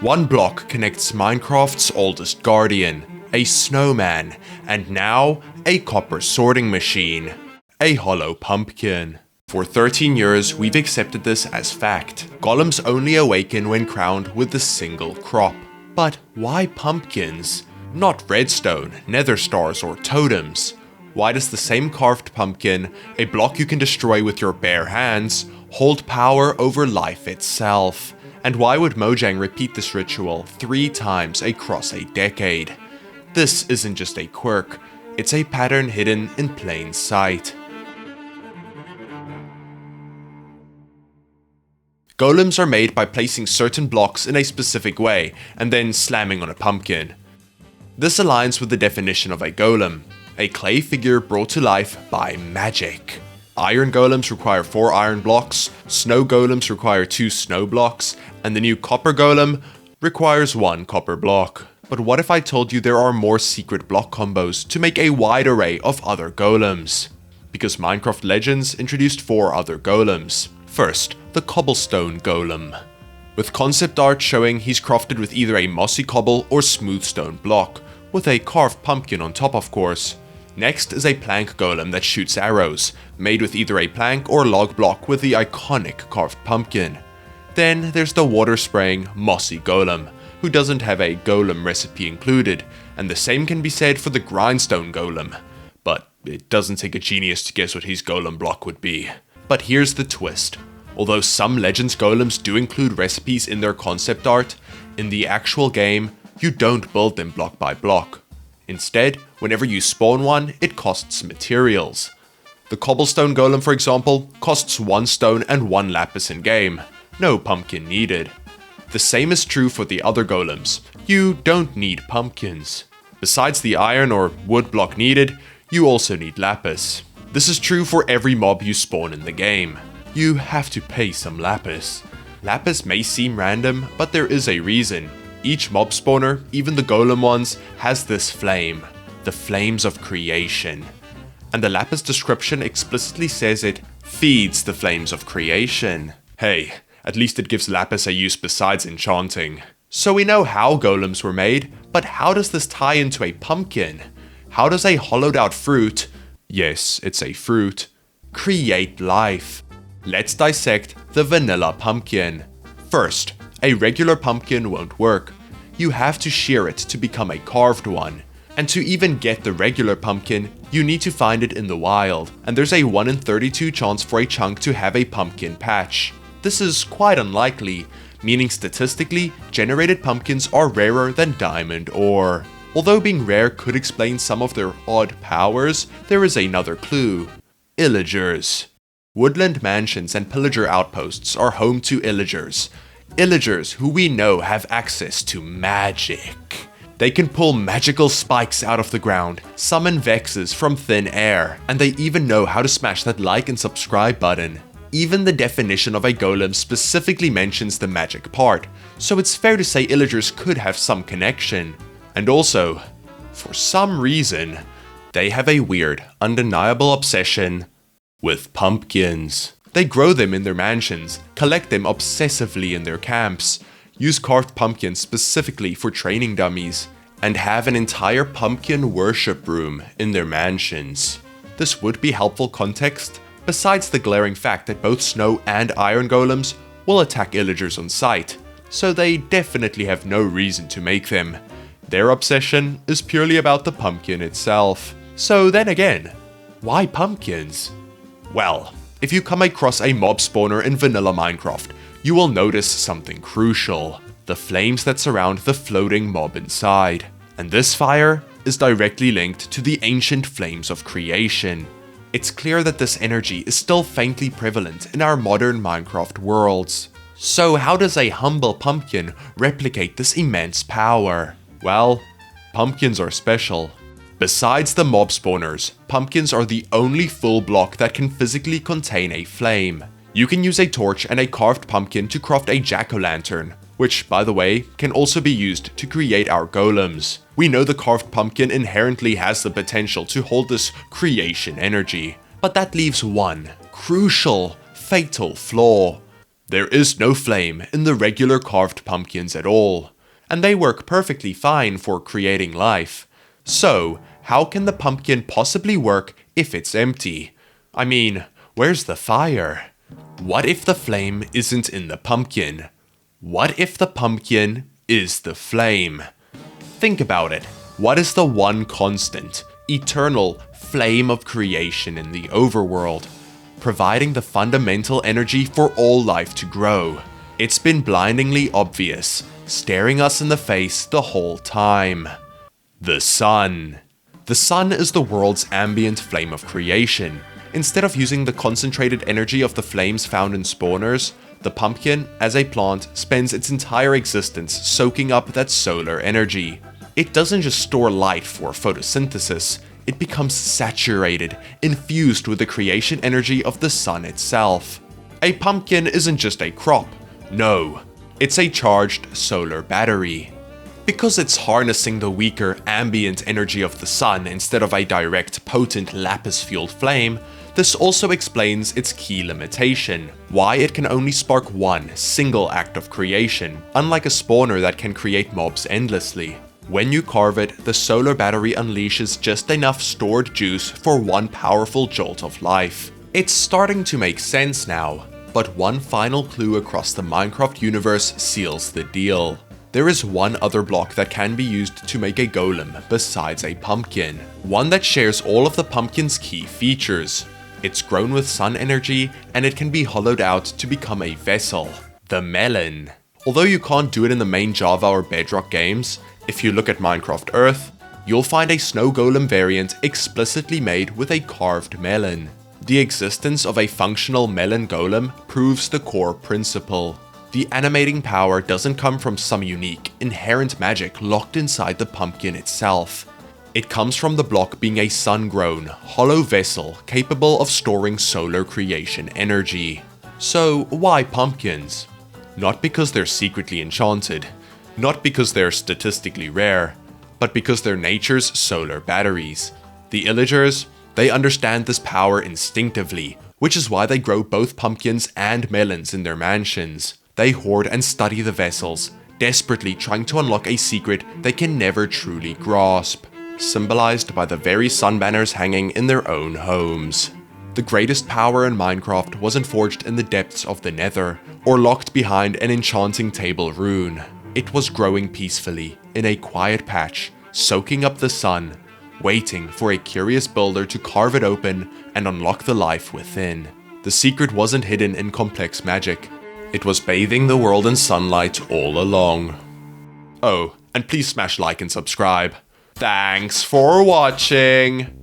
One block connects Minecraft's oldest guardian, a snowman, and now a copper sorting machine, a hollow pumpkin. For 13 years, we've accepted this as fact. Golems only awaken when crowned with a single crop. But why pumpkins? Not redstone, nether stars, or totems. Why does the same carved pumpkin, a block you can destroy with your bare hands, hold power over life itself? And why would Mojang repeat this ritual 3 times across a decade? This isn't just a quirk, it's a pattern hidden in plain sight. Golems are made by placing certain blocks in a specific way, and then slamming on a pumpkin. This aligns with the definition of a golem, a clay figure brought to life by magic. Iron golems require 4 iron blocks, snow golems require 2 snow blocks, and the new copper golem requires 1 copper block. But what if I told you there are more secret block combos to make a wide array of other golems? Because Minecraft Legends introduced 4 other golems. First, the cobblestone golem, with concept art showing he's crafted with either a mossy cobble or smooth stone block, with a carved pumpkin on top of course. Next is a plank golem that shoots arrows, made with either a plank or log block with the iconic carved pumpkin. Then there's the water spraying mossy golem, who doesn't have a golem recipe included, and the same can be said for the grindstone golem, but it doesn't take a genius to guess what his golem block would be. But here's the twist. Although some Legends golems do include recipes in their concept art, in the actual game, you don't build them block by block. Instead, whenever you spawn one, it costs materials. The cobblestone golem, for example, costs 1 stone and 1 lapis in game. No pumpkin needed. The same is true for the other golems. You don't need pumpkins. Besides the iron or wood block needed, you also need lapis. This is true for every mob you spawn in the game. You have to pay some lapis. Lapis may seem random, but there is a reason. Each mob spawner, even the golem ones, has this flame. The flames of creation. And the lapis description explicitly says it feeds the flames of creation. Hey, at least it gives lapis a use besides enchanting. So we know how golems were made, but how does this tie into a pumpkin? How does a hollowed out fruit, yes, it's a fruit, create life? Let's dissect the vanilla pumpkin. First, a regular pumpkin won't work. You have to shear it to become a carved one. And to even get the regular pumpkin, you need to find it in the wild, and there's a 1 in 32 chance for a chunk to have a pumpkin patch. This is quite unlikely, meaning statistically, generated pumpkins are rarer than diamond ore. Although being rare could explain some of their odd powers, there is another clue. Illagers. Woodland mansions and pillager outposts are home to Illagers. Illagers who we know have access to magic. They can pull magical spikes out of the ground, summon vexes from thin air, and they even know how to smash that like and subscribe button. Even the definition of a golem specifically mentions the magic part, so it's fair to say Illagers could have some connection. And also, for some reason, they have a weird, undeniable obsession with pumpkins. They grow them in their mansions, collect them obsessively in their camps, use carved pumpkins specifically for training dummies, and have an entire pumpkin worship room in their mansions. This would be helpful context, besides the glaring fact that both snow and iron golems will attack Illagers on sight, so they definitely have no reason to make them. Their obsession is purely about the pumpkin itself. So then again, why pumpkins? Well, if you come across a mob spawner in vanilla Minecraft, you will notice something crucial. The flames that surround the floating mob inside. And this fire is directly linked to the ancient flames of creation. It's clear that this energy is still faintly prevalent in our modern Minecraft worlds. So how does a humble pumpkin replicate this immense power? Well, pumpkins are special. Besides the mob spawners, pumpkins are the only full block that can physically contain a flame. You can use a torch and a carved pumpkin to craft a jack-o'-lantern, which, by the way, can also be used to create our golems. We know the carved pumpkin inherently has the potential to hold this creation energy, but that leaves one crucial, fatal flaw. There is no flame in the regular carved pumpkins at all, and they work perfectly fine for creating life. So, how can the pumpkin possibly work if it's empty? I mean, where's the fire? What if the flame isn't in the pumpkin? What if the pumpkin is the flame? Think about it. What is the one constant, eternal flame of creation in the overworld, providing the fundamental energy for all life to grow? It's been blindingly obvious, staring us in the face the whole time. The sun. The sun is the world's ambient flame of creation. Instead of using the concentrated energy of the flames found in spawners, the pumpkin, as a plant, spends its entire existence soaking up that solar energy. It doesn't just store light for photosynthesis, it becomes saturated, infused with the creation energy of the sun itself. A pumpkin isn't just a crop, no, it's a charged solar battery. Because it's harnessing the weaker ambient energy of the sun instead of a direct, potent lapis-fueled flame, this also explains its key limitation, why it can only spark one single act of creation, unlike a spawner that can create mobs endlessly. When you carve it, the solar battery unleashes just enough stored juice for one powerful jolt of life. It's starting to make sense now, but one final clue across the Minecraft universe seals the deal. There is one other block that can be used to make a golem besides a pumpkin, one that shares all of the pumpkin's key features. It's grown with sun energy, and it can be hollowed out to become a vessel, the melon. Although you can't do it in the main Java or Bedrock games, if you look at Minecraft Earth, you'll find a snow golem variant explicitly made with a carved melon. The existence of a functional melon golem proves the core principle. The animating power doesn't come from some unique, inherent magic locked inside the pumpkin itself. It comes from the block being a sun-grown, hollow vessel capable of storing solar creation energy. So why pumpkins? Not because they're secretly enchanted, not because they're statistically rare, but because they're nature's solar batteries. The Illagers, they understand this power instinctively, which is why they grow both pumpkins and melons in their mansions. They hoard and study the vessels, desperately trying to unlock a secret they can never truly grasp, symbolized by the very sun banners hanging in their own homes. The greatest power in Minecraft wasn't forged in the depths of the Nether, or locked behind an enchanting table rune. It was growing peacefully, in a quiet patch, soaking up the sun, waiting for a curious builder to carve it open and unlock the life within. The secret wasn't hidden in complex magic. It was bathing the world in sunlight all along. Oh, and please smash like and subscribe. Thanks for watching!